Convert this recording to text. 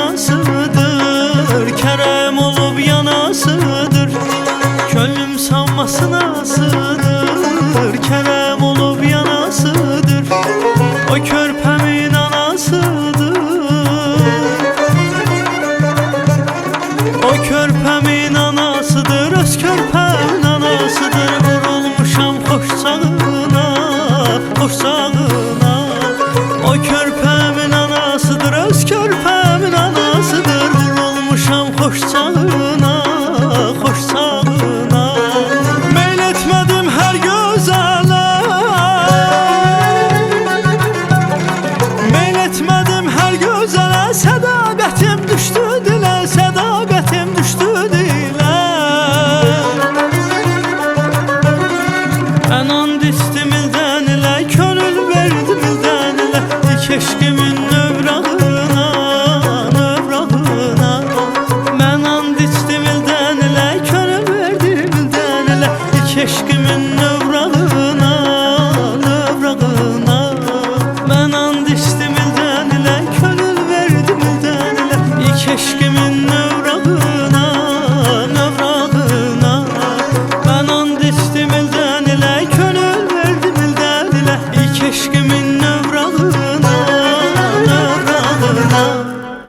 anasıdır, kerem olup yanasıdır. Könlüm sanmasına sığdır, kerem olup yanasıdır. O körpemin anasıdır, o körpemin anasıdır, öz körpemin anasıdır. Vurulmuşam hoş sağına, hoş sağına. O körpemin anasıdır, öz körpemin anasıdır. Vurulmuşam hoş sağına, hoş sağına. Meyletmedim her gözələ, meyletmedim her gözələ. Sədaqətim düşdü dilə, sədaqətim düşdü dilə. Mən and içdim ildən ilə, könül verdim ildən ilə. İlk eşqimin növrağına, növrağına. Mən and içdim ildən ilə, könül verdim ildən ilə. İlk eşqimin növrağına.